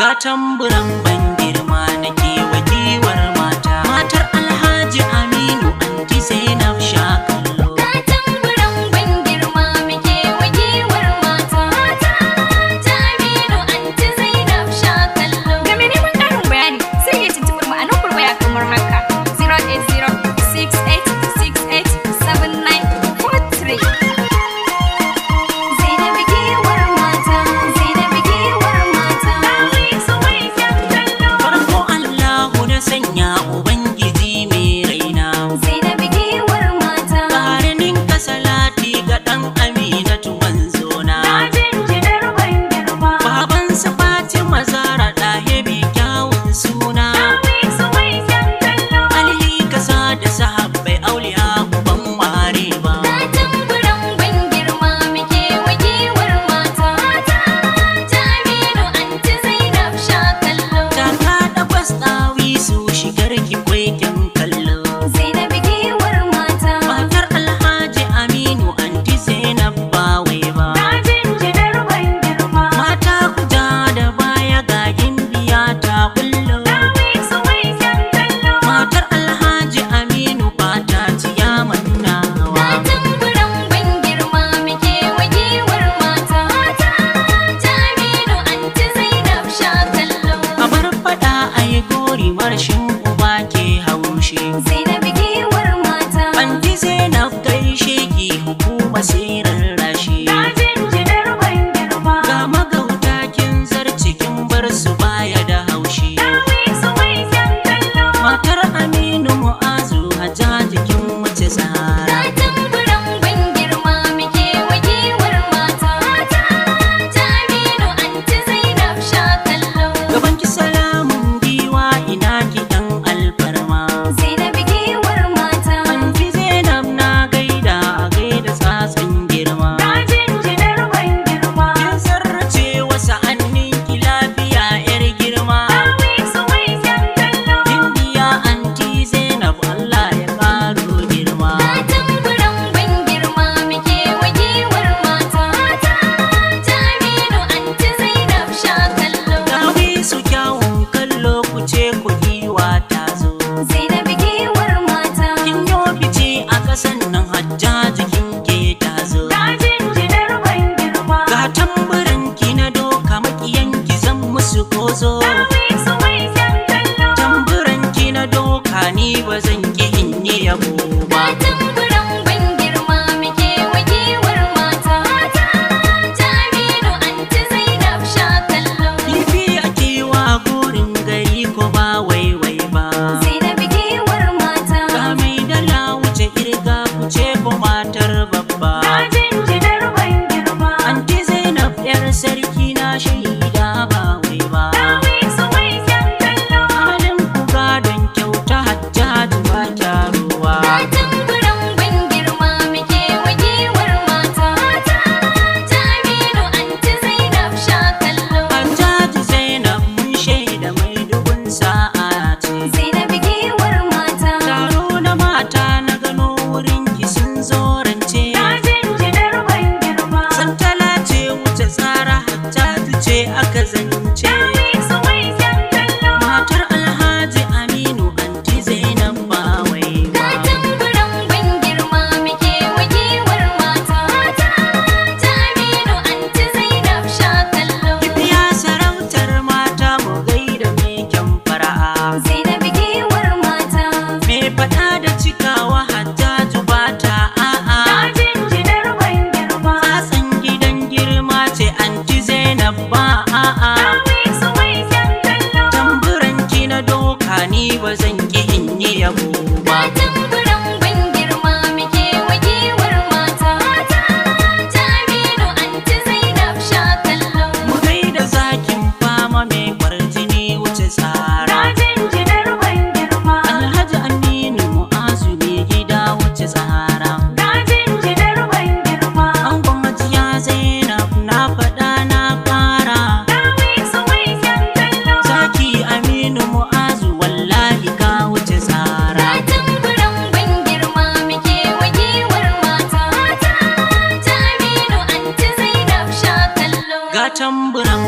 ga tamburan ban girma nake wa giwar mata, matar Alhaji Aminu anti Zainab sha kallo. Ga tamburan ban girma muke wa giwar mata, matar Alhaji Aminu anti Zainab sha kallo. Ga mai neman ƙarin bayani sai ya tuntuɓi mu a nan waya kamar haka 08068687943. Sanya Ubangiji mai raina Zainabu giwar mata, ƙarinin ka salati ga ɗan Aminatu manzona, na jinjinar ban girma, baban su Fatima Zara ɗahe mai kyawun suna, su mai kyan kallo. alhi kasa da sahabbai auliya ban ware ba. Ga tamburan ban girma muke wa giwar mata, mata Alhaji Aminu anti Zainab sha kallo. Taka da kwastawi su shigar ki kwaikin kallo, Zainabu giwar mata, matar Alhaji Aminu anti Zainab ba wai ba. na jinjinar ban girma, Mata ku ja da baya ga gimbiya ta kullo, su mai kyan kallo. matar Alhaji Aminu ba ta ciya mannawa. Ga tamburan ban girma muke wa giwar mata, mata Alhaji Aminu anti Zainab sha kallo. A bar fada ai gori marshin uba ke haushi, Zainabu giwar mata, anti Zainab gaishe ki hukuma sirrin rashi, na jinjinar ban girma, ga magauta kin zarci kin bar su baya da haushi. su mai kyan kallo. Matar Aminu Mu'azu Hajjaji kin wuce Ga tsara, tamburan ban girma muke wa giwar mata, mata Alhaji Aminu anti Zainab sha kallo. gaban ki salamun giwa ina ki dan alfarma. Zainabu giwar mata, Anti Zainab na gaida a gaida tsatsan girma, na jinjinar ban girma, kin sarrace wasa annin ki lafiya yar girma. su mai kyan kallo. Indiya anti Zainab Allah ya karo girma, Ga tamburan ban girma muke wa giwar mata, mata Alhaji Aminu anti Zainab sha kallo. dawi su kyawun kallo ku ce ku giwa ta zo. Zainabu giwar mata, Kin yo fice a kasan nan Hajjaji kin ke ta zo. na jinjinar ban girma, Ga tamburan ki na doka makiyan ki zan musu kozo. su mai kyan kallo. Tamburan ki na doka ni ba zan ki in yi yabo Ga ba. tamburan ban girma muke wa giwar mata, mata Alhaji Aminu anti Zainab sha kallo. Kifi a kewa gurin gari ko ba waiwai ba. Zainabu giwar mata, Ga mai dala wuce kirga ku ce ko matar babba. na jinjinar ban girma, Anti Zainab yar sarki na shaida ba wai ba. su mai kyan kallo. Halin ku gadon kyauta Hajjaji ba kyaruwa. Ga tamburan ban girma muke wa giwar mata, mata Alhaji Aminu anti Zainab sha kallo. Hajjaji Zainab mun shaida mai dubun sa'a ce. Zainabu giwar mata, Taro na mata na gano wurin ki sun zo rance. na jinjinar ban girma, Santala ce wuce tsara Hajjaji ce aka zance. su mai kyan kallo. Matar Alhaji Aminu anti Zainab ba wai Ga ba. tamburan ban girma muke wa giwar mata, mata Alhaji Aminu anti Zainab sha kallo. Kibiya sarautar mata mu gaida mai kyan fara'a. Zainabu giwar mata, Me faɗa da cikawa Hajjaju ba ta na a'a. jinjinar ban girma, Tsatsan gidan girma ce anti Zainab ba a'a. su mai kyan kallo. Tamburan ki na doka ni ba zan ki in yi yabo Ga ba. tamburan ban girma muke wa giwar mata, mata Alhaji Aminu anti Zainab sha kallo. Mu gaida zakin fama mai kwarjini wuce Na tsara. jinjinar ban girma, Alhaji Aminu Mu'azu mai gida wuce tsara. na jinjinar ban girma, Angon Hajiya Zainab na faɗa na ƙara. su mai kyan kallo. Zaki Aminu Mu'azu wallahi ka wuce tsara. Ga tamburan ban girma muke wa giwar mata, mata Alhaji Aminu anti Zainab sha kallo. Ga tamburan